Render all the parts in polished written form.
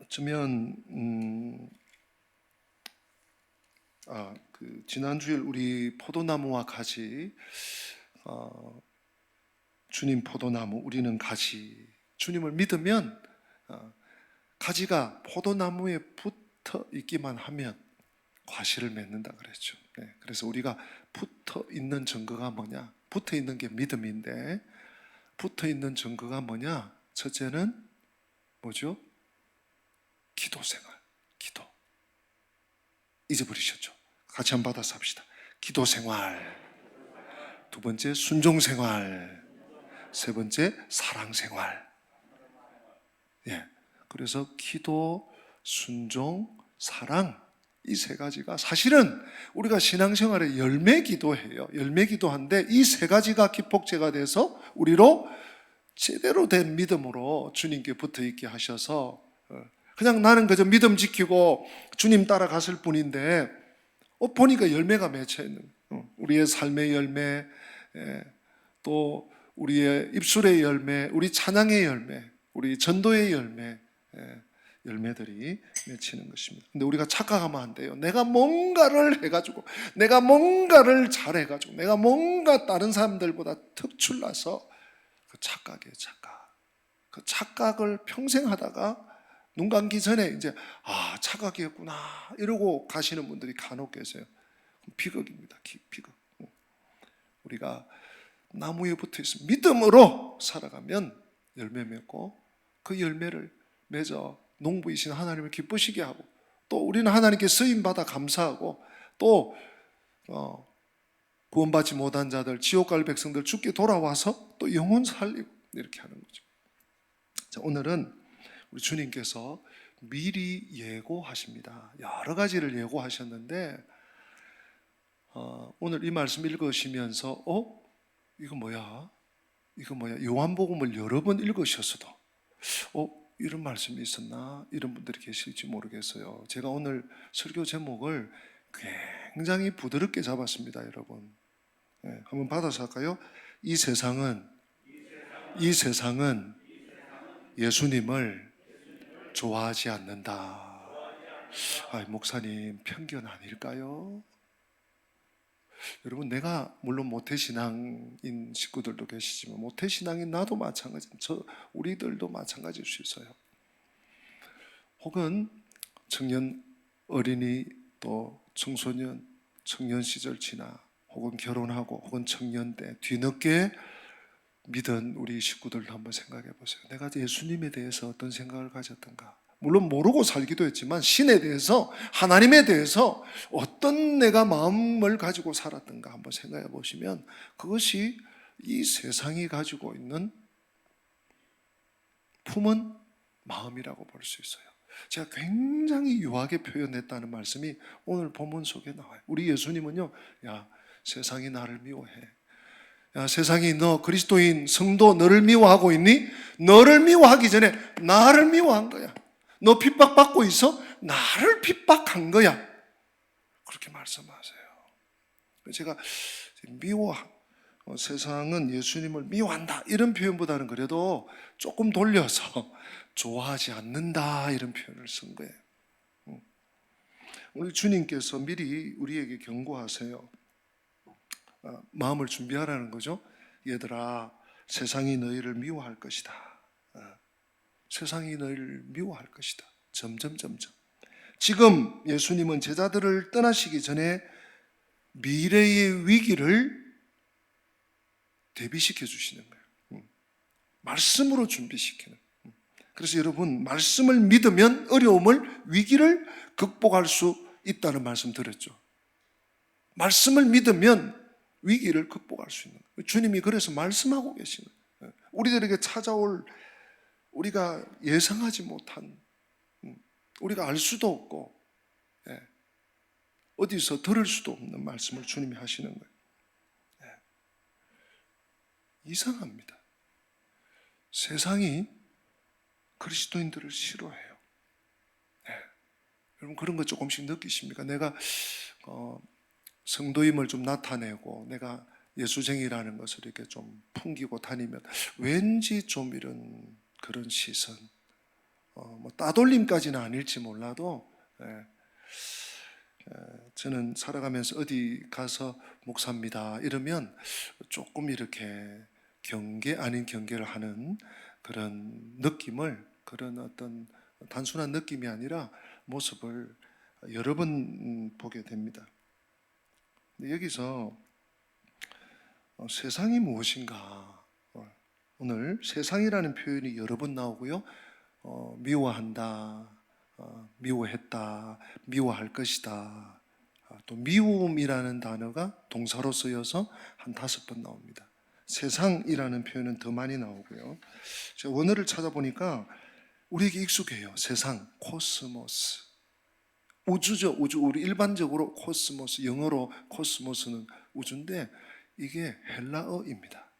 어쩌면 지난주일 우리 포도나무와 가지, 주님 포도나무, 우리는 가지. 주님을 믿으면 가지가 포도나무에 붙어 있기만 하면 과실을 맺는다 그랬죠. 네, 그래서 우리가 붙어 있는 증거가 뭐냐? 붙어 있는 게 믿음인데, 붙어 있는 증거가 뭐냐? 첫째는 뭐죠? 기도 생활. 기도. 잊어버리셨죠? 같이 한번 받아서 합시다. 기도 생활. 두 번째, 순종 생활. 세 번째, 사랑 생활. 예. 그래서 기도, 순종, 사랑, 이 세 가지가 사실은 우리가 신앙생활의 열매 기도예요. 열매 기도한데 이 세 가지가 기폭제가 돼서 우리로 제대로 된 믿음으로 주님께 붙어 있게 하셔서, 그냥 나는 그저 믿음 지키고 주님 따라갔을 뿐인데 보니까 열매가 맺혀 있는, 우리의 삶의 열매, 또 우리의 입술의 열매, 우리 찬양의 열매, 우리 전도의 열매, 열매들이 맺히는 것입니다. 근데 우리가 착각하면 안 돼요. 내가 뭔가를 해가지고, 내가 뭔가를 잘해가지고, 내가 뭔가 다른 사람들보다 특출나서, 그 착각이에요, 착각. 그 착각을 평생 하다가 눈 감기 전에 이제 착각이었구나 이러고 가시는 분들이 간혹 계세요. 비극입니다. 비극. 우리가 나무에 붙어 있어 믿음으로 살아가면 열매 맺고, 그 열매를 맺어 농부이신 하나님을 기쁘시게 하고, 또 우리는 하나님께 쓰임 받아 감사하고, 또 구원받지 못한 자들, 지옥 갈 백성들 죽게 돌아와서 또 영혼 살리고 이렇게 하는 거죠. 자, 오늘은 우리 주님께서 미리 예고하십니다. 여러 가지를 예고하셨는데, 오늘 이 말씀 읽으시면서 이거 뭐야? 이거 뭐야? 요한복음을 여러 번 읽으셨어도 이런 말씀이 있었나? 이런 분들이 계실지 모르겠어요. 제가 오늘 설교 제목을 굉장히 부드럽게 잡았습니다, 여러분. 네, 한번 받아서 할까요? 이 세상은 예수님을 좋아하지 않는다. 목사님, 편견 아닐까요? 여러분, 내가 물론 모태신앙인 식구들도 계시지만 모태신앙인 나도 마찬가지입니다. 우리들도 마찬가지일 수 있어요. 혹은 청년, 어린이, 또 청소년, 청년 시절 지나, 혹은 결혼하고, 혹은 청년 때 뒤늦게 믿은 우리 식구들도 한번 생각해 보세요. 내가 예수님에 대해서 어떤 생각을 가졌던가? 물론 모르고 살기도 했지만 신에 대해서, 하나님에 대해서 어떤 내가 마음을 가지고 살았던가 한번 생각해 보시면 그것이 이 세상이 가지고 있는 품은 마음이라고 볼 수 있어요. 제가 굉장히 유하게 표현했다는 말씀이 오늘 본문 속에 나와요. 우리 예수님은요, 야, 세상이 나를 미워해. 야, 세상이 너 그리스도인 성도 너를 미워하고 있니? 너를 미워하기 전에 나를 미워한 거야. 너 핍박받고 있어? 나를 핍박한 거야. 그렇게 말씀하세요. 제가 세상은 예수님을 미워한다 이런 표현보다는 그래도 조금 돌려서 좋아하지 않는다 이런 표현을 쓴 거예요. 우리 주님께서 미리 우리에게 경고하세요. 마음을 준비하라는 거죠. 얘들아, 세상이 너희를 미워할 것이다. 세상이 너희를 미워할 것이다. 점점점점. 지금 예수님은 제자들을 떠나시기 전에 미래의 위기를 대비시켜 주시는 거예요. 말씀으로 준비시키는. 그래서 여러분, 말씀을 믿으면 어려움을, 위기를 극복할 수 있다는 말씀 드렸죠. 말씀을 믿으면 위기를 극복할 수 있는 거예요. 주님이 그래서 말씀하고 계시는 거예요. 우리들에게 찾아올, 우리가 예상하지 못한, 우리가 알 수도 없고 어디서 들을 수도 없는 말씀을 주님이 하시는 거예요. 이상합니다. 세상이 그리스도인들을 싫어해요. 여러분, 그런 거 조금씩 느끼십니까? 내가 성도임을 좀 나타내고 내가 예수쟁이라는 것을 이렇게 좀 풍기고 다니면 왠지 좀 이런 그런 시선, 뭐 따돌림까지는 아닐지 몰라도 저는 살아가면서 어디 가서 목사입니다 이러면 조금 이렇게 경계 아닌 경계를 하는 그런 느낌을, 그런 어떤 단순한 느낌이 아니라 모습을 여러 번 보게 됩니다. 근데 여기서 세상이 무엇인가, 오늘 세상이라는 표현이 여러 번 나오고요. 미워한다, 미워했다, 미워할 것이다, 또 미움이라는 단어가 동사로 쓰여서 한 5번 나옵니다. 세상이라는 표현은 더 많이 나오고요. 제가 원어를 찾아보니까 우리에게 익숙해요. 세상, 코스모스, 우주죠. 우주. 우리 일반적으로 코스모스, 영어로 코스모스는 우주인데 이게 헬라어입니다.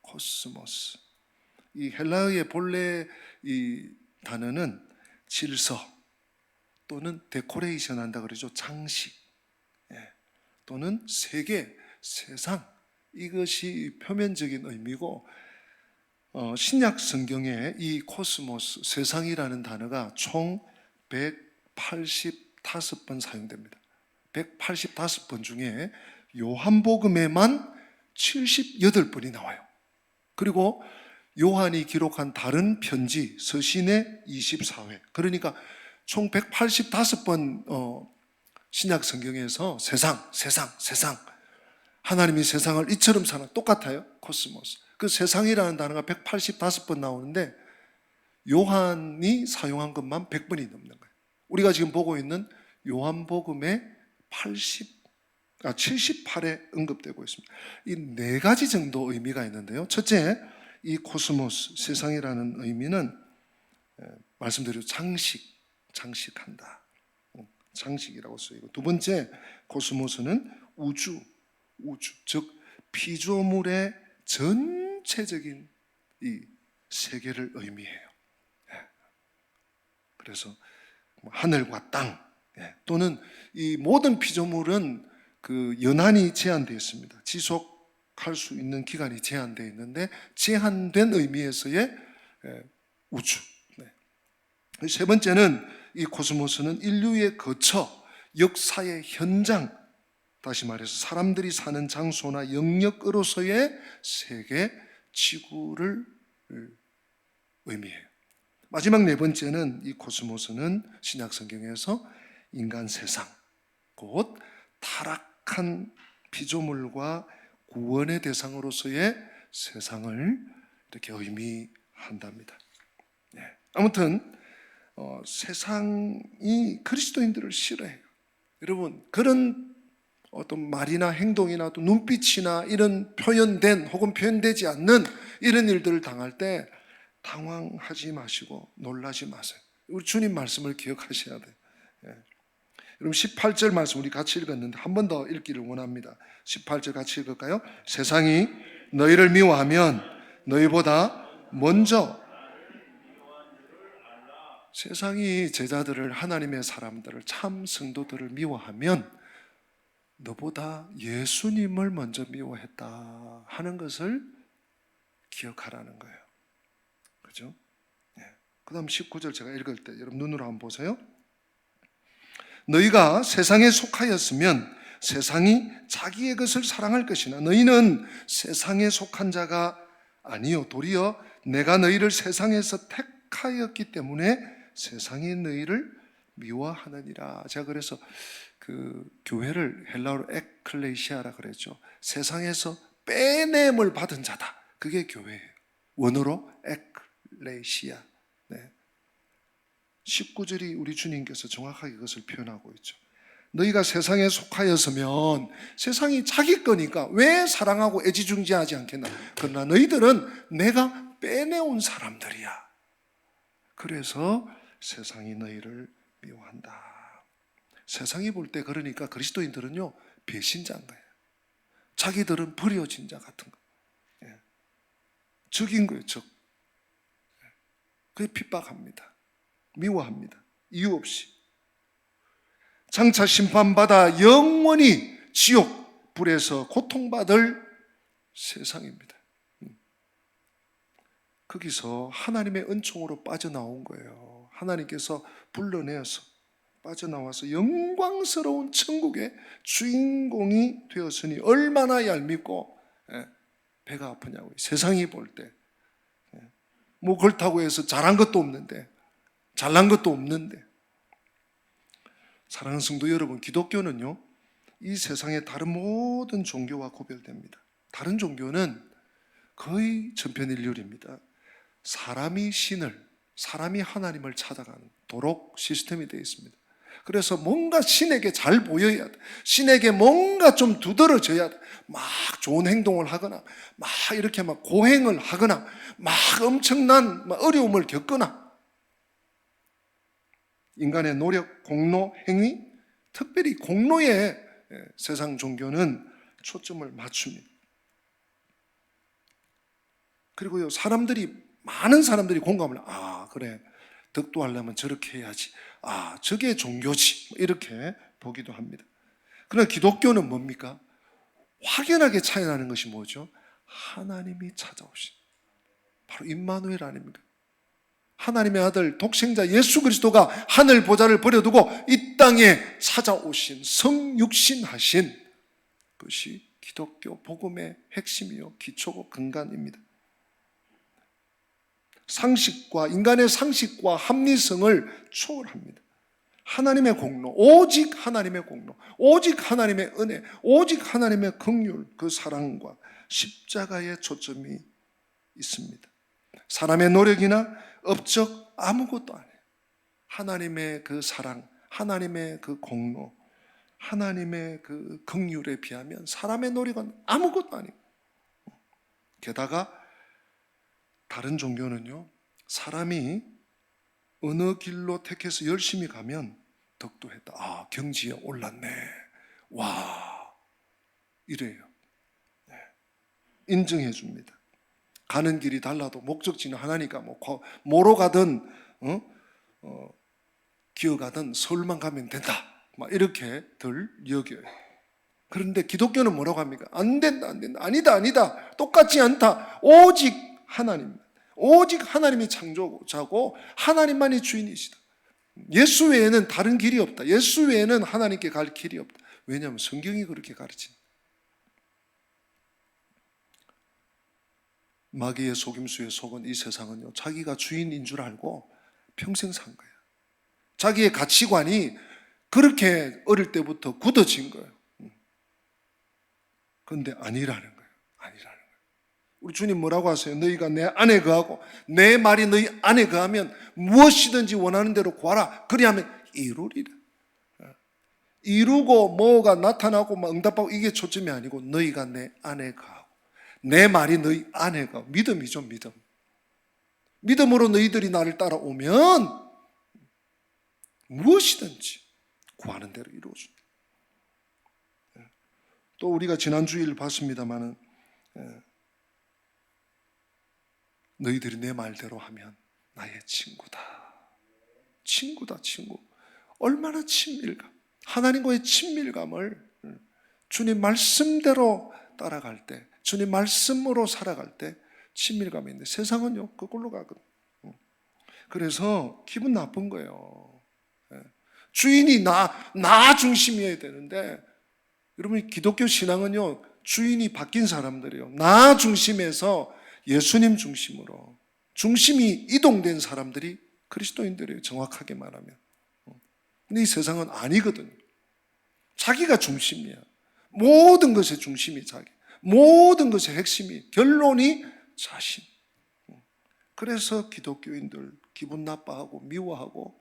코스모스. 이 헬라어의 본래 이 단어는 질서 또는 데코레이션 한다 그러죠. 장식, 또는 세계, 세상, 이것이 표면적인 의미고, 신약 성경에 이 코스모스, 세상이라는 단어가 총 185번 사용됩니다. 185번 중에 요한복음에만 78번이 나와요. 그리고 요한이 기록한 다른 편지, 서신의 24회. 그러니까 총 185번 신약 성경에서 세상, 세상, 세상, 하나님이 세상을 이처럼 사는, 똑같아요. 코스모스. 그 세상이라는 단어가 185번 나오는데 요한이 사용한 것만 100번이 넘는 거예요. 우리가 지금 보고 있는 요한복음에 78에 언급되고 있습니다. 이 4가지 정도 의미가 있는데요. 첫째, 이 코스모스, 세상이라는 의미는 말씀드린 장식, 장식한다, 장식이라고 쓰이고, 두 번째, 코스모스는 우주, 즉 피조물의 전체적인 이 세계를 의미해요. 그래서 하늘과 땅, 또는 이 모든 피조물은 그 연한이 제한되어 있습니다. 지속할 수 있는 기간이 제한되어 있는데 제한된 의미에서의 우주. 세 번째는 이 코스모스는 인류의 거처, 역사의 현장, 다시 말해서 사람들이 사는 장소나 영역으로서의 세계, 지구를 의미해요. 마지막 4번째는 이 코스모스는 신약 성경에서 인간 세상, 곧 타락한 피조물과 구원의 대상으로서의 세상을 이렇게 의미한답니다. 아무튼 세상이 그리스도인들을 싫어해요. 여러분, 그런 어떤 말이나 행동이나 또 눈빛이나 이런 표현된 혹은 표현되지 않는 이런 일들을 당할 때 당황하지 마시고 놀라지 마세요. 우리 주님 말씀을 기억하셔야 돼요. 여러분 18절 말씀 우리 같이 읽었는데 한 번 더 읽기를 원합니다. 18절 같이 읽을까요? 세상이 너희를 미워하면 너희보다 먼저, 세상이 제자들을, 하나님의 사람들을, 참 성도들을 미워하면 너보다 예수님을 먼저 미워했다 하는 것을 기억하라는 거예요. 그죠? 그 다음 19절 제가 읽을 때 여러분 눈으로 한번 보세요. 너희가 세상에 속하였으면 세상이 자기의 것을 사랑할 것이나 너희는 세상에 속한 자가 아니요 도리어 내가 너희를 세상에서 택하였기 때문에 세상이 너희를 미워하느니라. 제가 그래서 그 교회를 헬라어로 에클레시아라 그랬죠. 세상에서 빼냄을 받은 자다. 그게 교회예요. 원어로 에클레시아. 19절이 우리 주님께서 정확하게 그것을 표현하고 있죠. 너희가 세상에 속하였으면, 세상이 자기 거니까 왜 사랑하고 애지중지하지 않겠나. 그러나 너희들은 내가 빼내온 사람들이야. 그래서 세상이 너희를 미워한다. 세상이 볼 때 그러니까 그리스도인들은요 배신자인 거예요. 자기들은 버려진 자 같은 거, 적인 거예요. 적. 그게 핍박합니다. 미워합니다. 이유 없이. 장차 심판받아 영원히 지옥 불에서 고통받을 세상입니다. 거기서 하나님의 은총으로 빠져나온 거예요. 하나님께서 불러내어서 빠져나와서 영광스러운 천국의 주인공이 되었으니 얼마나 얄밉고 배가 아프냐고요. 세상이 볼 때 뭐 그렇다고 해서 잘한 것도 없는데, 잘난 것도 없는데. 사랑하는 성도 여러분, 기독교는요 이 세상의 다른 모든 종교와 구별됩니다. 다른 종교는 거의 전편일률입니다. 사람이 신을, 사람이 하나님을 찾아가는 도록 시스템이 되어 있습니다. 그래서 뭔가 신에게 잘 보여야 돼. 신에게 뭔가 좀 두드러져야 돼. 막 좋은 행동을 하거나, 막 이렇게 막 고행을 하거나, 막 엄청난 어려움을 겪거나, 인간의 노력, 공로, 행위, 특별히 공로에 세상 종교는 초점을 맞춥니다. 그리고요, 많은 사람들이 공감을, 그래, 덕도하려면 저렇게 해야지. 저게 종교지. 이렇게 보기도 합니다. 그러나 기독교는 뭡니까? 확연하게 차이 나는 것이 뭐죠? 하나님이 찾아오신, 바로 임마누엘 아닙니까? 하나님의 아들 독생자 예수 그리스도가 하늘 보좌를 버려두고 이 땅에 찾아오신, 성육신하신 것이 기독교 복음의 핵심이요 기초고 근간입니다. 상식과, 인간의 상식과 합리성을 초월합니다. 하나님의 공로, 오직 하나님의 공로, 오직 하나님의 은혜, 오직 하나님의 긍휼, 그 사랑과 십자가의 초점이 있습니다. 사람의 노력이나 업적 아무것도 아니에요. 하나님의 그 사랑, 하나님의 그 공로, 하나님의 그 긍휼에 비하면 사람의 노력은 아무것도 아니에요. 게다가 다른 종교는요, 사람이 어느 길로 택해서 열심히 가면 덕도했다. 경지에 올랐네. 와, 이래요. 인정해 줍니다. 가는 길이 달라도 목적지는 하나니까 뭐로 가든 기어가든 서울만 가면 된다. 이렇게 덜 여겨요. 그런데 기독교는 뭐라고 합니까? 안 된다, 안 된다. 아니다, 아니다. 똑같지 않다. 오직 하나님. 오직 하나님이 창조자고 하나님만이 주인이시다. 예수 외에는 다른 길이 없다. 예수 외에는 하나님께 갈 길이 없다. 왜냐하면 성경이 그렇게 가르칩니다. 마귀의 속임수에 속은 이 세상은요, 자기가 주인인 줄 알고 평생 산 거예요. 자기의 가치관이 그렇게 어릴 때부터 굳어진 거예요. 그런데 아니라는 거예요. 아니라는 거예요. 우리 주님 뭐라고 하세요? 너희가 내 안에 거하고 내 말이 너희 안에 거하면 무엇이든지 원하는 대로 구하라. 그리하면 이루리라. 이루고 뭐가 나타나고 응답하고 이게 초점이 아니고 너희가 내 안에 거하고 내 말이 너희 안에 거하고. 믿음이죠, 믿음. 믿음으로 너희들이 나를 따라오면 무엇이든지 구하는 대로 이루어준다. 또 우리가 지난 주일 봤습니다마는 너희들이 내 말대로 하면 나의 친구다. 친구다, 친구. 얼마나 친밀감. 하나님과의 친밀감을 주님 말씀대로 따라갈 때, 주님 말씀으로 살아갈 때 친밀감이 있는데 세상은요, 그걸로 가거든. 그래서 기분 나쁜 거예요. 주인이 나 중심이어야 되는데, 여러분, 기독교 신앙은요, 주인이 바뀐 사람들이에요. 나 중심에서 예수님 중심으로 중심이 이동된 사람들이 그리스도인들이에요. 정확하게 말하면. 근데 이 세상은 아니거든요. 자기가 중심이야. 모든 것의 중심이 자기. 모든 것의 핵심이, 결론이 자신. 그래서 기독교인들 기분 나빠하고 미워하고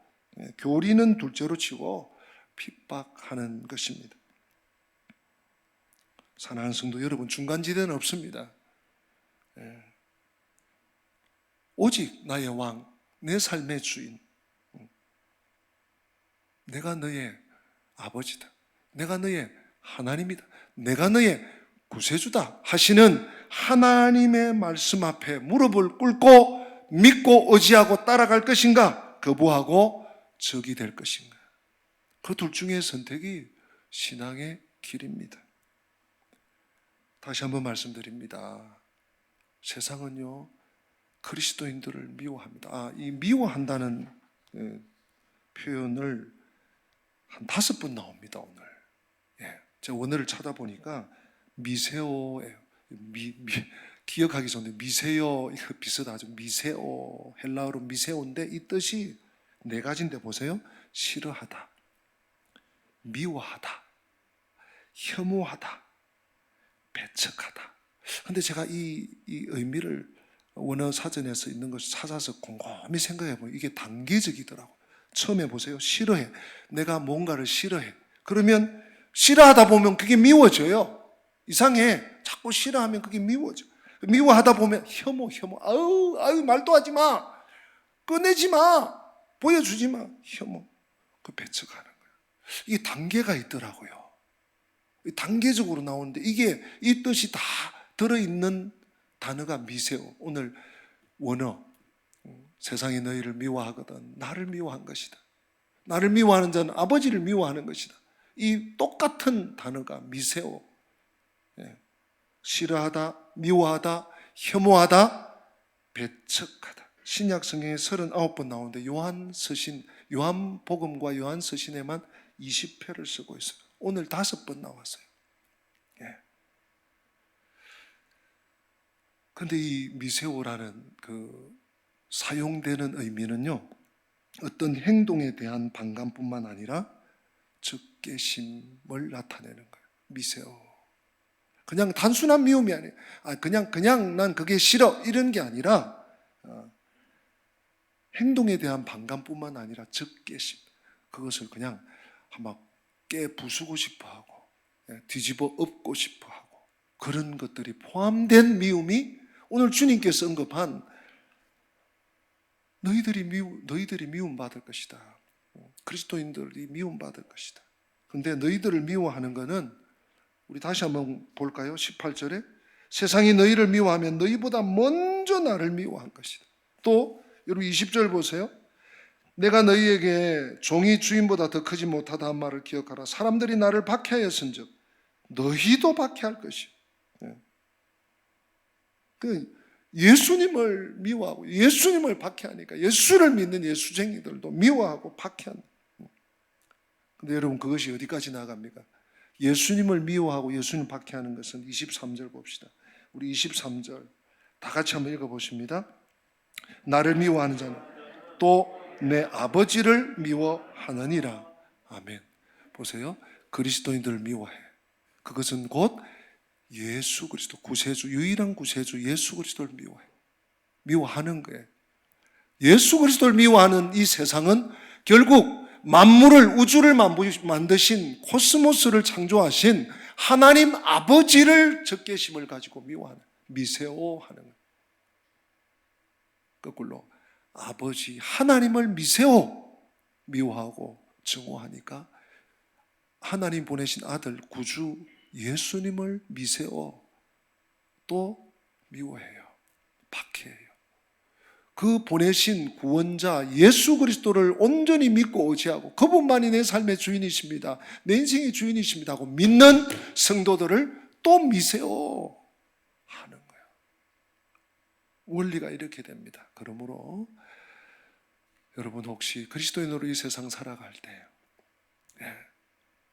교리는 둘째로 치고 핍박하는 것입니다. 사랑하는 성도 여러분, 중간지대는 없습니다. 오직 나의 왕, 내 삶의 주인. 내가 너의 아버지다. 내가 너의 하나님이다. 내가 너의 구세주다 하시는 하나님의 말씀 앞에 무릎을 꿇고 믿고 의지하고 따라갈 것인가? 거부하고 적이 될 것인가? 그 둘 중에 선택이 신앙의 길입니다. 다시 한번 말씀드립니다. 세상은요, 그리스도인들을 미워합니다. 이 미워한다는 표현을 한 5번 나옵니다, 오늘. 제가 원어를 찾아보니까 미세오예요. 기억하기 전에 미세오, 이거 비슷하죠. 미세오, 헬라어로 미세오인데 이 뜻이 4가지인데 보세요. 싫어하다, 미워하다, 혐오하다, 배척하다. 근데 제가 이 의미를 원어 사전에서 있는 것을 찾아서 곰곰이 생각해 보면 이게 단계적이더라고요. 처음에 보세요. 싫어해. 내가 뭔가를 싫어해. 그러면 싫어하다 보면 그게 미워져요. 이상해. 자꾸 싫어하면 그게 미워져. 미워하다 보면 혐오. 아유, 말도 하지 마. 꺼내지 마. 보여주지 마. 혐오. 그 배척하는 거예요. 이게 단계가 있더라고요. 단계적으로 나오는데 이게 이 뜻이 다 들어있는 단어가 미세오. 오늘 원어, 세상이 너희를 미워하거든 나를 미워한 것이다. 나를 미워하는 자는 아버지를 미워하는 것이다. 이 똑같은 단어가 미세오. 싫어하다, 미워하다, 혐오하다, 배척하다. 신약 성경에 39번 나오는데 요한복음과 요한서신에만 20회를 쓰고 있어요. 오늘 5번 나왔어요. 그런데 이 미세오라는 그 사용되는 의미는요, 어떤 행동에 대한 반감뿐만 아니라 적개심을 나타내는 거예요. 미세오. 그냥 단순한 미움이 아니에요. 그냥 난 그게 싫어 이런 게 아니라 행동에 대한 반감뿐만 아니라 적개심. 그것을 그냥 막 깨부수고 싶어 하고 뒤집어 엎고 싶어 하고 그런 것들이 포함된 미움이 오늘 주님께서 언급한 너희들이 미움받을 것이다. 그리스도인들이 미움받을 것이다. 그런데 너희들을 미워하는 것은 우리 다시 한번 볼까요? 18절에 세상이 너희를 미워하면 너희보다 먼저 나를 미워한 것이다. 또 여러분 20절 보세요. 내가 너희에게 종이 주인보다 더 크지 못하다 한 말을 기억하라. 사람들이 나를 박해하였은즉 너희도 박해할 것이요. 예수님을 미워하고 예수님을 박해하니까 예수를 믿는 예수쟁이들도 미워하고 박해한다. 근데 여러분 그것이 어디까지 나갑니까? 예수님을 미워하고 예수님을 박해하는 것은 23절 봅시다. 우리 23절 다 같이 한번 읽어보십니다. 나를 미워하는 자는 또 내 아버지를 미워하느니라. 아멘. 보세요. 그리스도인들을 미워해. 그것은 곧 예수 그리스도 구세주, 유일한 구세주 예수 그리스도를 미워해. 미워하는 거예요. 예수 그리스도를 미워하는 이 세상은 결국 만물을, 우주를 만드신, 코스모스를 창조하신 하나님 아버지를 적개심을 가지고 미워하는, 미세오하는 거예요. 거꾸로 아버지 하나님을 미워하고 증오하니까 하나님 보내신 아들 구주 예수님을 또 미워해요. 박해해요. 그 보내신 구원자 예수 그리스도를 온전히 믿고 의지하고 그분만이 내 삶의 주인이십니다. 내 인생의 주인이십니다 하고 믿는 성도들을 또 미세오 하는 거예요. 원리가 이렇게 됩니다. 그러므로 여러분 혹시 그리스도인으로 이 세상 살아갈 때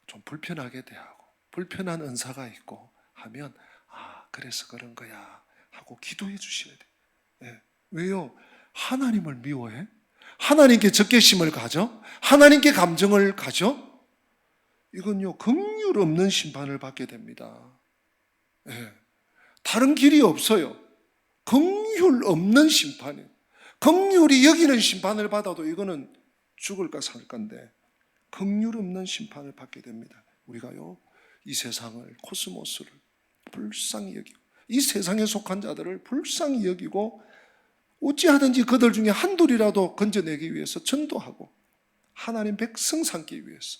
좀 불편하게 대하고 불편한 은사가 있고 하면 그래서 그런 거야 하고 기도해 주셔야 돼요. 왜요? 하나님을 미워해? 하나님께 적개심을 가져? 하나님께 감정을 가져? 이건요 긍휼 없는 심판을 받게 됩니다. 다른 길이 없어요. 긍휼 없는 심판이에요. 긍휼이 여기는 심판을 받아도 이거는 죽을까 살 건데 긍휼 없는 심판을 받게 됩니다. 우리가요 이 세상을, 코스모스를 불쌍히 여기고 이 세상에 속한 자들을 불쌍히 여기고 어찌하든지 그들 중에 한둘이라도 건져내기 위해서 전도하고 하나님 백성 삼기 위해서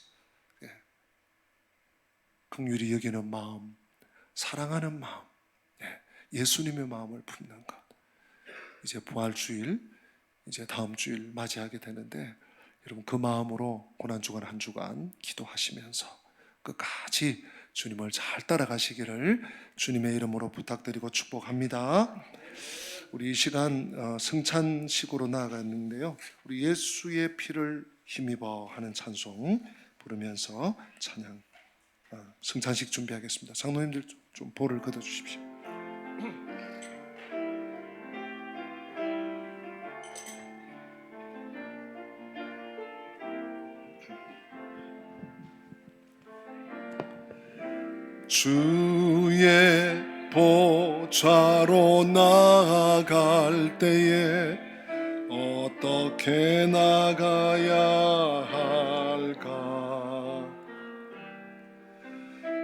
긍휼히 여기는 마음, 사랑하는 마음, 예수님의 마음을 품는 것. 이제 부활주일, 이제 다음 주일 맞이하게 되는데 여러분 그 마음으로 고난주간 한 주간 기도하시면서 끝까지 주님을 잘 따라가시기를 주님의 이름으로 부탁드리고 축복합니다. 우리 이 시간 성찬식으로 나아갔는데요. 우리 예수의 피를 힘입어 하는 찬송 부르면서 찬양 성찬식 준비하겠습니다. 장로님들 좀 볼을 걷어 주십시오. 주의 보좌로 나아갈 때에 어떻게 나가야 할까?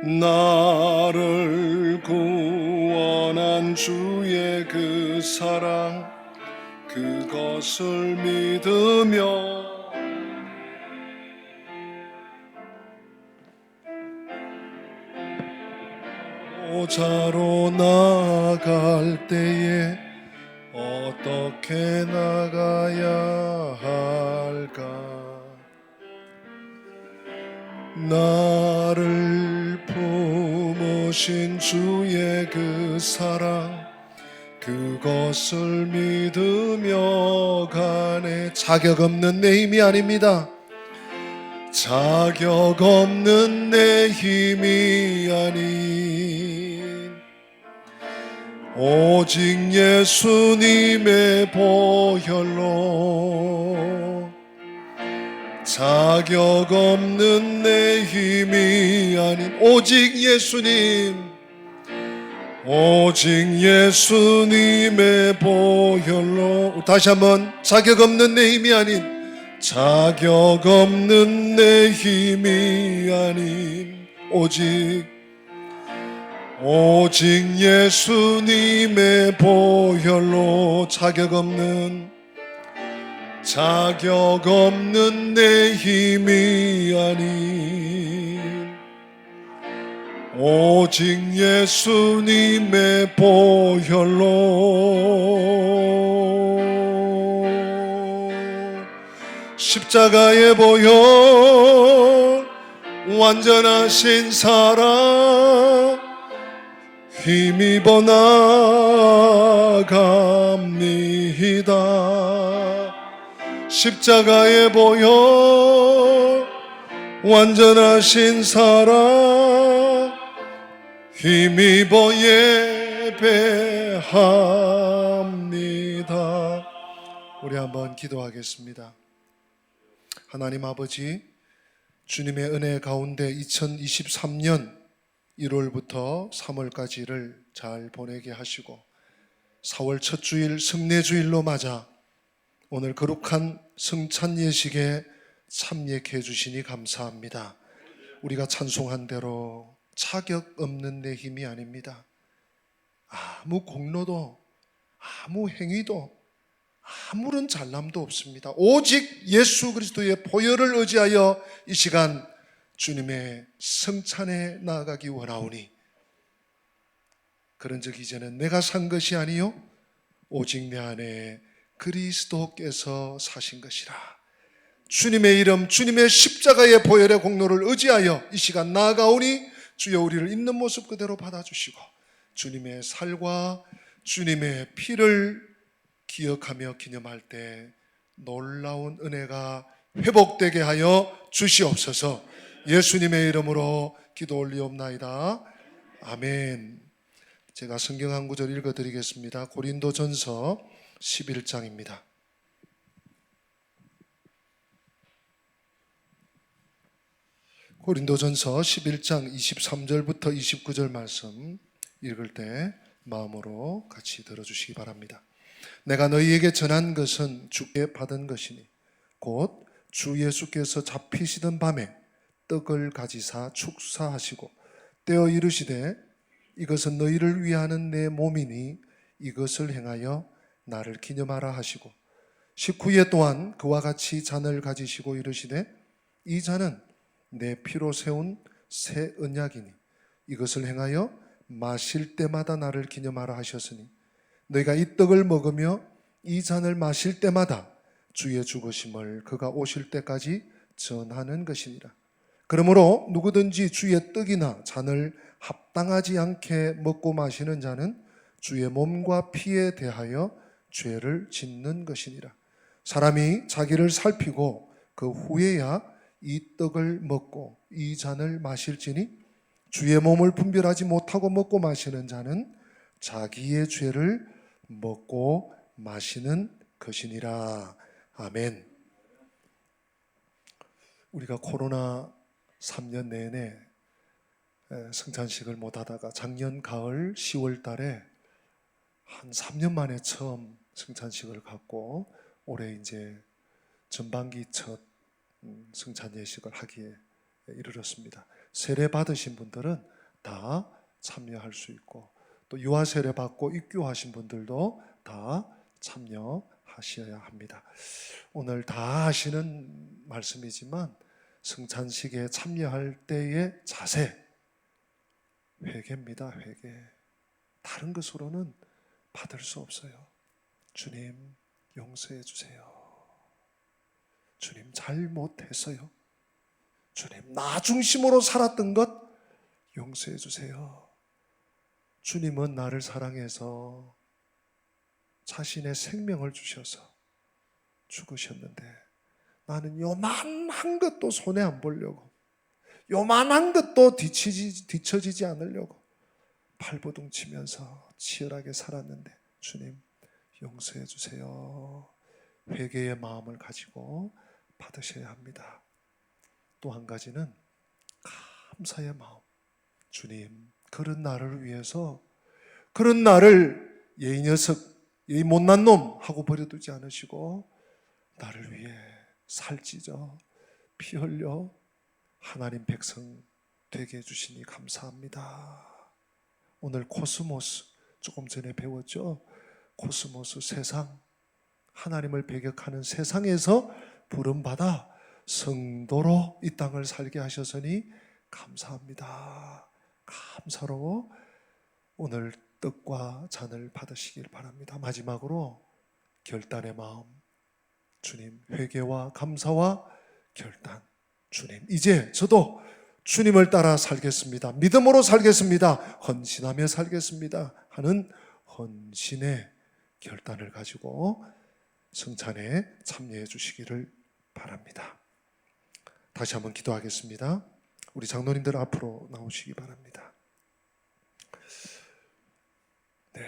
나를 구원한 주의 그 사랑, 그것을 믿으며 보좌로 나아갈 때에 어떻게 나가야 할까? 나를 품으신 주의 그 사랑, 그것을 믿으며 가네. 자격 없는 내 힘이 아닙니다. 자격 없는 내 힘이 아닌 오직 예수님의 보혈로, 자격 없는 내 힘이 아닌 오직 예수님, 오직 예수님의 보혈로. 다시 한번, 자격 없는 내 힘이 아닌, 자격 없는 내 힘이 아닌 오직 예수님의 보혈로, 자격 없는 내 힘이 아닌 오직 예수님의 보혈로. 십자가의 보혈, 완전하신 사랑 힘입어 나갑니다. 십자가의 보혈, 완전하신 사랑 힘입어 예배합니다. 우리 한번 기도하겠습니다. 하나님 아버지, 주님의 은혜 가운데 2023년 1월부터 3월까지를 잘 보내게 하시고 4월 첫 주일 성례주일로 맞아 오늘 거룩한 성찬 예식에 참여해 주시니 감사합니다. 우리가 찬송한 대로 자격 없는 내 힘이 아닙니다. 아무 공로도, 아무 행위도, 아무런 잘남도 없습니다. 오직 예수 그리스도의 보혈을 의지하여 이 시간 주님의 성찬에 나아가기 원하오니, 그런 적 이제는 내가 산 것이 아니요 오직 내 안에 그리스도께서 사신 것이라. 주님의 이름, 주님의 십자가의 보혈의 공로를 의지하여 이 시간 나아가오니 주여 우리를 있는 모습 그대로 받아주시고 주님의 살과 주님의 피를 기억하며 기념할 때 놀라운 은혜가 회복되게 하여 주시옵소서. 예수님의 이름으로 기도 올리옵나이다. 아멘. 제가 성경 한 구절 읽어드리겠습니다. 고린도전서 11장입니다. 고린도전서 11장 23절부터 29절 말씀 읽을 때 마음으로 같이 들어주시기 바랍니다. 내가 너희에게 전한 것은 주께 받은 것이니 곧 주 예수께서 잡히시던 밤에 떡을 가지사 축사하시고 떼어 이르시되 이것은 너희를 위하는 내 몸이니 이것을 행하여 나를 기념하라 하시고 식후에 또한 그와 같이 잔을 가지시고 이르시되 이 잔은 내 피로 세운 새 언약이니 이것을 행하여 마실 때마다 나를 기념하라 하셨으니 너희가 이 떡을 먹으며 이 잔을 마실 때마다 주의 죽으심을 그가 오실 때까지 전하는 것이니라. 그러므로 누구든지 주의 떡이나 잔을 합당하지 않게 먹고 마시는 자는 주의 몸과 피에 대하여 죄를 짓는 것이니라. 사람이 자기를 살피고 그 후에야 이 떡을 먹고 이 잔을 마실지니 주의 몸을 분별하지 못하고 먹고 마시는 자는 자기의 죄를 먹고 마시는 것이니라. 아멘. 우리가 코로나 3년 내내 성찬식을 못하다가 작년 가을 10월 달에 한 3년 만에 처음 성찬식을 갖고 올해 이제 전반기 첫 성찬 예식을 하기에 이르렀습니다. 세례 받으신 분들은 다 참여할 수 있고 또 유아 세례 받고 입교하신 분들도 다 참여하셔야 합니다. 오늘 다 하시는 말씀이지만 성찬식에 참여할 때의 자세, 회개입니다. 회개. 다른 것으로는 받을 수 없어요. 주님 용서해 주세요. 주님 잘못했어요. 주님 나 중심으로 살았던 것 용서해 주세요. 주님은 나를 사랑해서 자신의 생명을 주셔서 죽으셨는데 나는 요만한 것도 손에 안 보려고, 요만한 것도 뒤처지지 않으려고 발버둥 치면서 치열하게 살았는데 주님 용서해 주세요. 회개의 마음을 가지고 받으셔야 합니다. 또 한 가지는 감사의 마음. 주님 그런 나를 위해서, 그런 나를 이 녀석, 이 못난 놈 하고 버려두지 않으시고 나를 위해 살찌져 피 흘려 하나님 백성 되게 해주시니 감사합니다. 오늘 코스모스 조금 전에 배웠죠? 코스모스 세상, 하나님을 배격하는 세상에서 부름받아 성도로 이 땅을 살게 하셨으니 감사합니다. 감사로 오늘 떡과 잔을 받으시길 바랍니다. 마지막으로 결단의 마음. 주님 회개와 감사와 결단. 주님 이제 저도 주님을 따라 살겠습니다. 믿음으로 살겠습니다. 헌신하며 살겠습니다 하는 헌신의 결단을 가지고 성찬에 참여해 주시기를 바랍니다. 다시 한번 기도하겠습니다. 우리 장로님들 앞으로 나오시기 바랍니다. 네,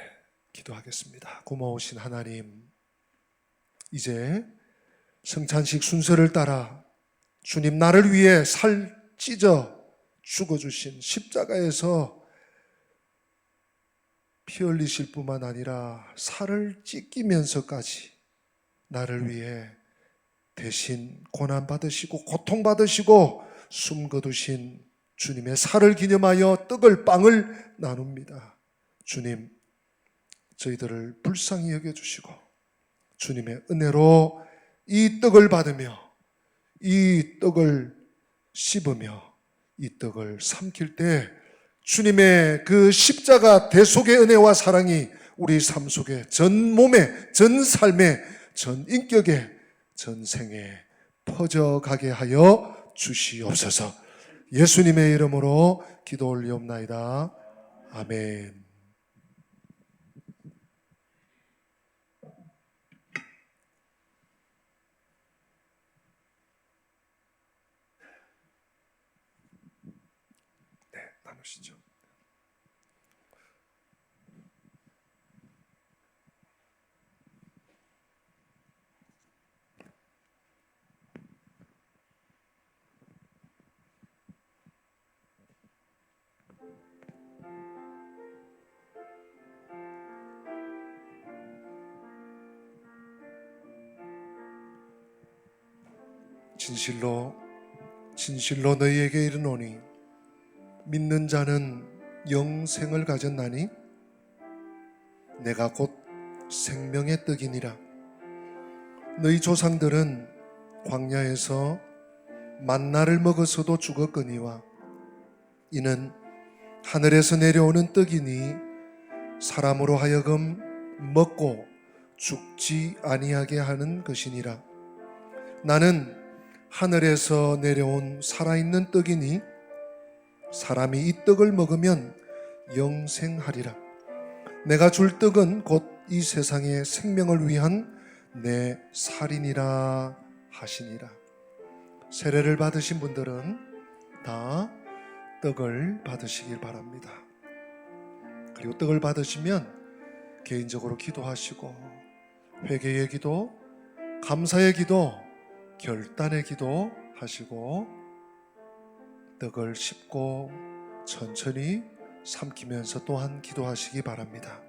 기도하겠습니다. 고마우신 하나님, 이제 성찬식 순서를 따라 주님 나를 위해 살 찢어 죽어주신 십자가에서 피 흘리실 뿐만 아니라 살을 찢기면서까지 나를 위해 대신 고난받으시고 고통받으시고 숨 거두신 주님의 살을 기념하여 떡을 빵을 나눕니다. 주님 저희들을 불쌍히 여겨주시고 주님의 은혜로 이 떡을 받으며 이 떡을 씹으며 이 떡을 삼킬 때 주님의 그 십자가 대속의 은혜와 사랑이 우리 삶 속에 전 몸에, 전 삶에, 전 인격에, 전 생에 퍼져가게 하여 주시옵소서. 예수님의 이름으로 기도 올리옵나이다. 아멘. 네, 나누시죠. 진실로 너희에게 이르노니 믿는 자는 영생을 가졌나니 내가 곧 생명의 떡이니라. 너희 조상들은 광야에서 만나를 먹어서도 죽었거니와 이는 하늘에서 내려오는 떡이니 사람으로 하여금 먹고 죽지 아니하게 하는 것이니라. 나는 하늘에서 내려온 살아있는 떡이니 사람이 이 떡을 먹으면 영생하리라. 내가 줄 떡은 곧 이 세상의 생명을 위한 내 살이니라 하시니라. 세례를 받으신 분들은 다 떡을 받으시길 바랍니다. 그리고 떡을 받으시면 개인적으로 기도하시고 회개의 기도, 감사의 기도, 결단의 기도 하시고 떡을 씹고 천천히 삼키면서 또한 기도하시기 바랍니다.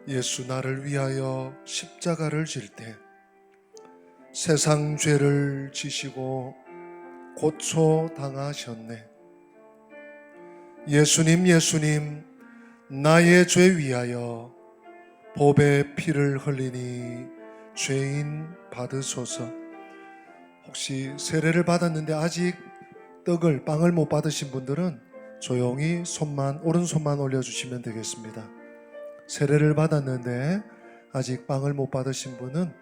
예수 나를 위하여 십자가를 질 때 세상 죄를 지시고 고초당하셨네. 예수님, 예수님, 나의 죄 위하여 보배 피를 흘리니 죄인 받으소서. 혹시 세례를 받았는데 아직 떡을, 빵을 못 받으신 분들은 조용히 오른손만 올려주시면 되겠습니다. 세례를 받았는데 아직 빵을 못 받으신 분은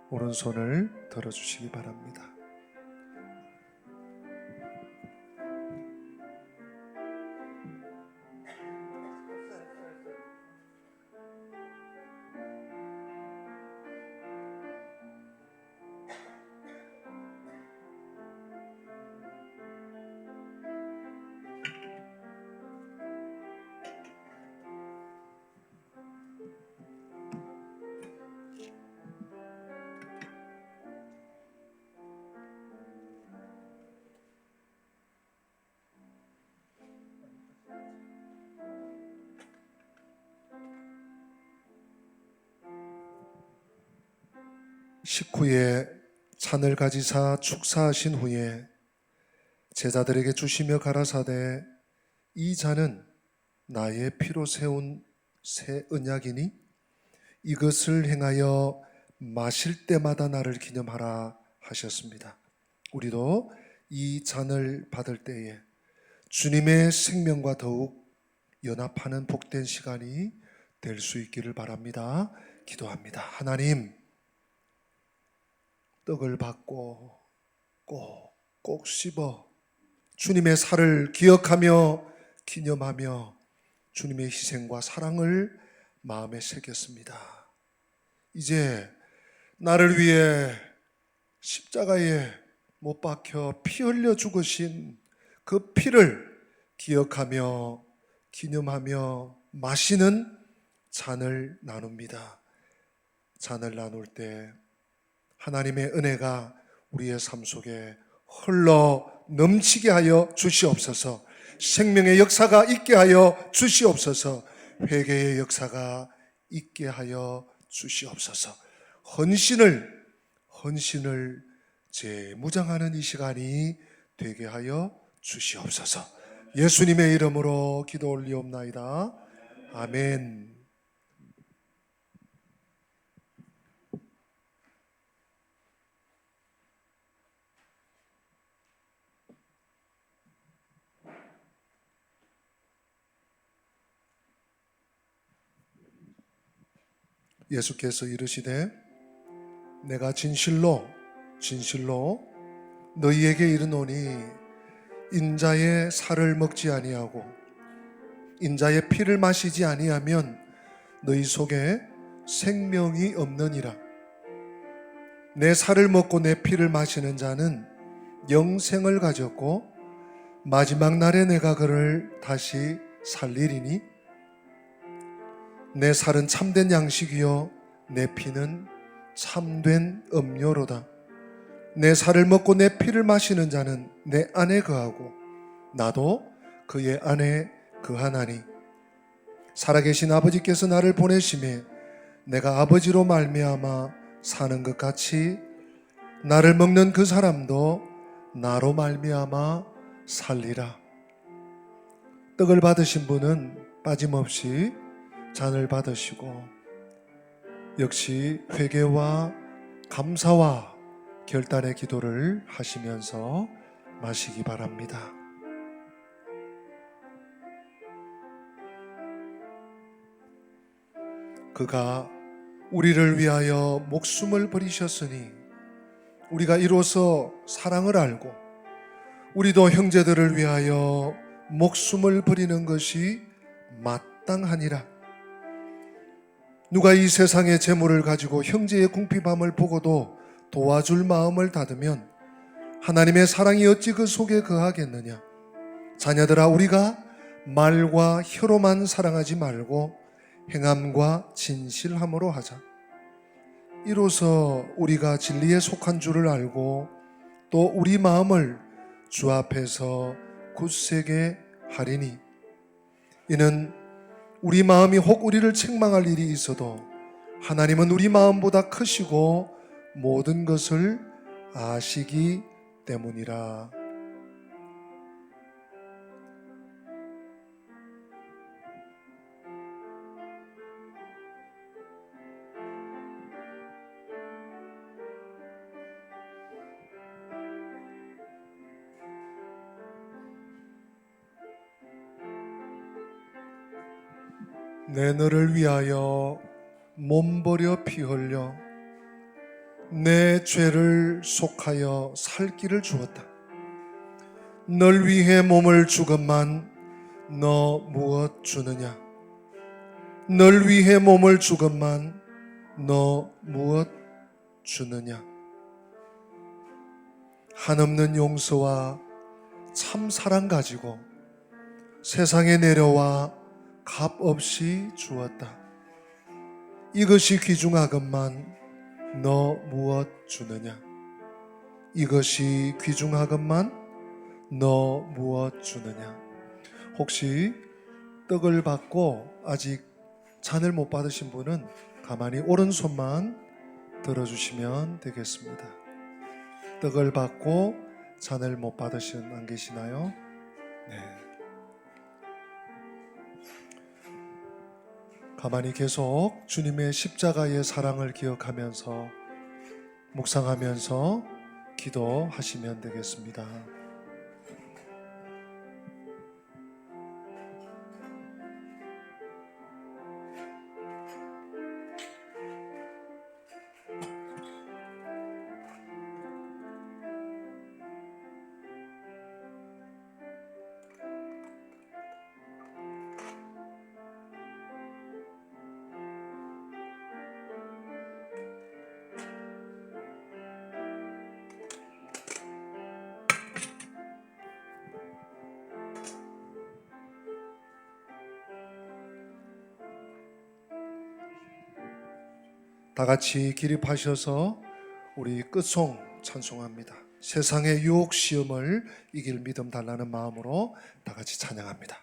오른손을 들어주시기 바랍니다. 식후에 잔을 가지사 축사하신 후에 제자들에게 주시며 가라사대 이 잔은 나의 피로 세운 새 언약이니 이것을 행하여 마실 때마다 나를 기념하라 하셨습니다. 우리도 이 잔을 받을 때에 주님의 생명과 더욱 연합하는 복된 시간이 될 수 있기를 바랍니다. 기도합니다. 하나님, 떡을 받고 꼭 씹어 주님의 살을 기억하며 기념하며 주님의 희생과 사랑을 마음에 새겼습니다. 이제 나를 위해 십자가에 못 박혀 피 흘려 죽으신 그 피를 기억하며 기념하며 마시는 잔을 나눕니다. 잔을 나눌 때 하나님의 은혜가 우리의 삶 속에 흘러 넘치게 하여 주시옵소서. 생명의 역사가 있게 하여 주시옵소서. 회개의 역사가 있게 하여 주시옵소서. 헌신을 재무장하는 이 시간이 되게 하여 주시옵소서. 예수님의 이름으로 기도 올리옵나이다. 아멘. 예수께서 이르시되 내가 진실로 너희에게 이르노니 인자의 살을 먹지 아니하고 인자의 피를 마시지 아니하면 너희 속에 생명이 없느니라. 내 살을 먹고 내 피를 마시는 자는 영생을 가졌고 마지막 날에 내가 그를 다시 살리리니 내 살은 참된 양식이요 내 피는 참된 음료로다. 내 살을 먹고 내 피를 마시는 자는 내 안에 거하고 나도 그의 안에 거하나니 살아계신 아버지께서 나를 보내심에 내가 아버지로 말미암아 사는 것 같이 나를 먹는 그 사람도 나로 말미암아 살리라. 떡을 받으신 분은 빠짐없이 잔을 받으시고 역시 회개와 감사와 결단의 기도를 하시면서 마시기 바랍니다. 그가 우리를 위하여 목숨을 버리셨으니 우리가 이로써 사랑을 알고 우리도 형제들을 위하여 목숨을 버리는 것이 마땅하니라. 누가 이 세상의 재물을 가지고 형제의 궁핍함을 보고도 도와줄 마음을 닫으면 하나님의 사랑이 어찌 그 속에 거하겠느냐. 자녀들아, 우리가 말과 혀로만 사랑하지 말고 행함과 진실함으로 하자. 이로써 우리가 진리에 속한 줄을 알고 또 우리 마음을 주 앞에서 굳세게 하리니, 이는 우리 마음이 혹 우리를 책망할 일이 있어도 하나님은 우리 마음보다 크시고 모든 것을 아시기 때문이라. 내 너를 위하여 몸버려 피 흘려 내 죄를 속하여 살 길을 주었다. 널 위해 몸을 주건만 너 무엇 주느냐. 널 위해 몸을 주건만 너 무엇 주느냐. 한없는 용서와 참 사랑 가지고 세상에 내려와 값없이 주었다. 이것이 귀중하건만 너 무엇 주느냐. 이것이 귀중하건만 너 무엇 주느냐. 혹시 떡을 받고 아직 잔을 못 받으신 분은 가만히 오른손만 들어주시면 되겠습니다. 떡을 받고 잔을 못 받으신 안 계시나요? 네. 가만히 계속 주님의 십자가의 사랑을 기억하면서 묵상하면서 기도하시면 되겠습니다. 다 같이 기립하셔서 우리 끝송 찬송합니다. 세상의 유혹 시험을 이길 믿음 달라는 마음으로 다 같이 찬양합니다.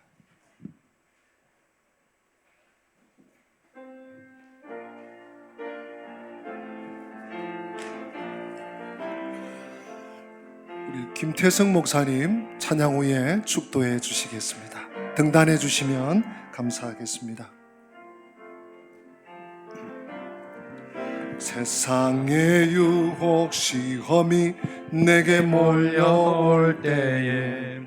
우리 김태성 목사님 찬양 후에 축도해 주시겠습니다. 등단해 주시면 감사하겠습니다. 세상의 유혹 시험이 내게 몰려올 때에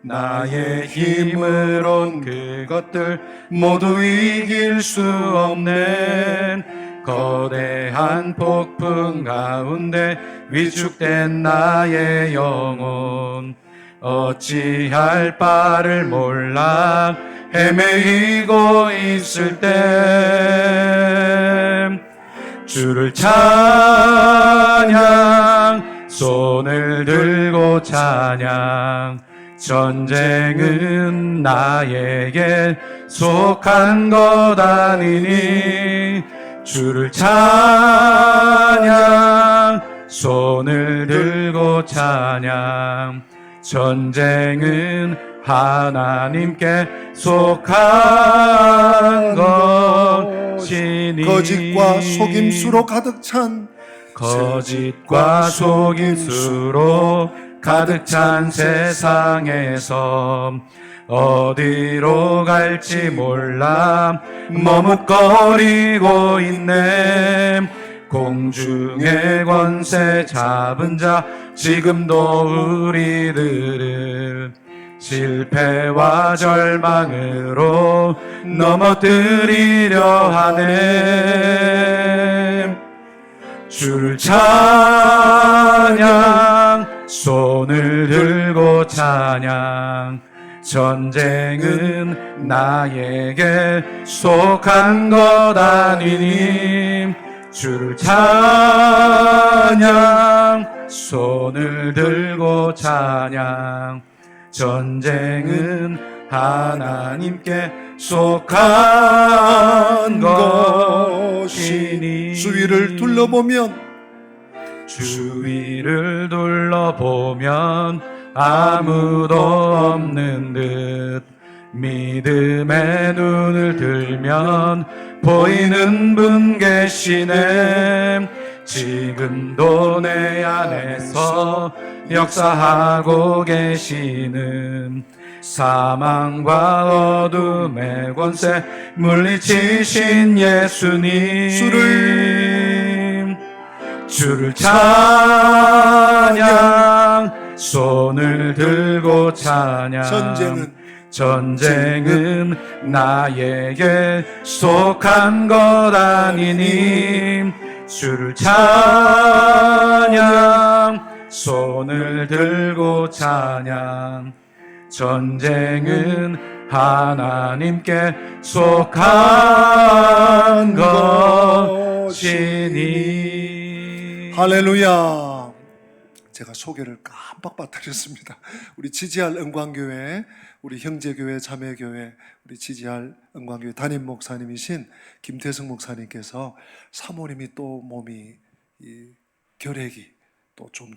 나의 힘으론 그것들 모두 이길 수 없는 거대한 폭풍 가운데 위축된 나의 영혼 어찌할 바를 몰라 헤매이고 있을 때 주를 찬양 손을 들고 찬양 전쟁은 나에게 속한 것 아니니 주를 찬양 손을 들고 찬양 전쟁은 하나님께 속한 것이니 거짓과 속임수로 가득 찬 거짓과 속임수로 가득 찬 세상에서 어디로 갈지 몰라 머뭇거리고 있네. 공중의 권세 잡은 자 지금도 우리들을 실패와 절망으로 넘어뜨리려 하네. 주를 찬양, 손을 들고 찬양. 전쟁은 나에게 속한 것 아니니. 주를 찬양, 손을 들고 찬양. 전쟁은 하나님께 속한 것이니. 주위를 둘러보면 주위를 둘러보면 아무도 없는 듯. 믿음의 눈을 들면 보이는 분 계시네. 지금도 내 안에서 역사하고 계시는 사망과 어둠의 권세 물리치신 예수님. 주를 찬양, 손을 들고 찬양. 전쟁은 나에게 속한 것 아니니. 주를 찬양, 손을 들고 찬양. 전쟁은 하나님께 속한 것이니. 할렐루야. 제가 소개를 깜빡 빠뜨렸습니다. 우리 지지할 은광교회, 우리 형제교회, 자매교회, 우리 지지할 은광교회 담임 목사님이신 김태승 목사님께서 사모님이 또 몸이 결핵이 또 좀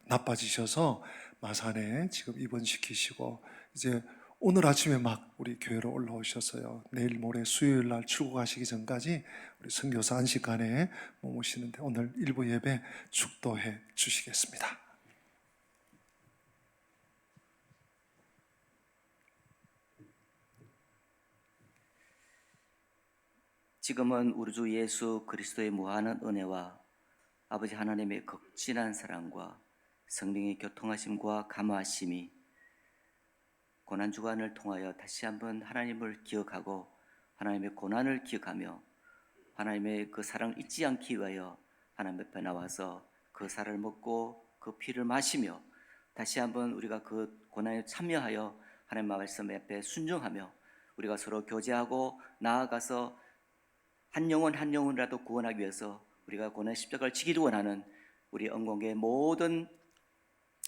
나빠지셔서 마산에 지금 입원시키시고 이제 오늘 아침에 막 우리 교회로 올라오셨어요. 내일 모레 수요일 날 출국하시기 전까지 우리 선교사 안식관에 머무시는데 오늘 일부 예배 축도해 주시겠습니다. 지금은 우리 주 예수 그리스도의 무한한 은혜와 아버지 하나님의 극진한 사랑과 성령의 교통하심과 감화하심이 고난주간을 통하여 다시 한번 하나님을 기억하고 하나님의 고난을 기억하며 하나님의 그 사랑을 잊지 않기 위하여 하나님 앞에 나와서 그 살을 먹고 그 피를 마시며 다시 한번 우리가 그 고난에 참여하여 하나님 말씀 앞에 순종하며 우리가 서로 교제하고 나아가서 한 영혼이라도 구원하기 위해서 우리가 고난의 십자가를 지기를 원하는 우리恩공교의 모든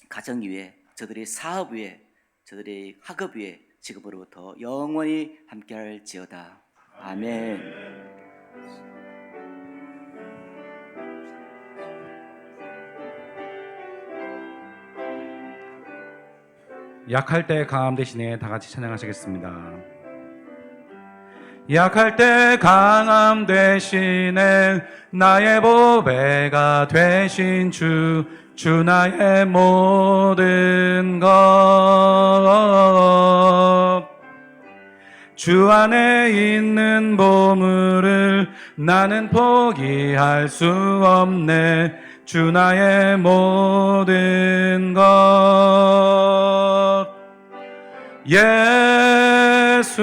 가정 위에, 저들의 사업 위에, 저들의 학업 위에 지금으로부터 영원히 함께할지어다. 아멘. 약할 때 강함 대신에 다 같이 찬양하시겠습니다. 약할 때 강함 대신에 나의 보배가 되신 주 나의 모든 것. 주 안에 있는 보물을 나는 포기할 수 없네. 주 나의 모든 것. 예수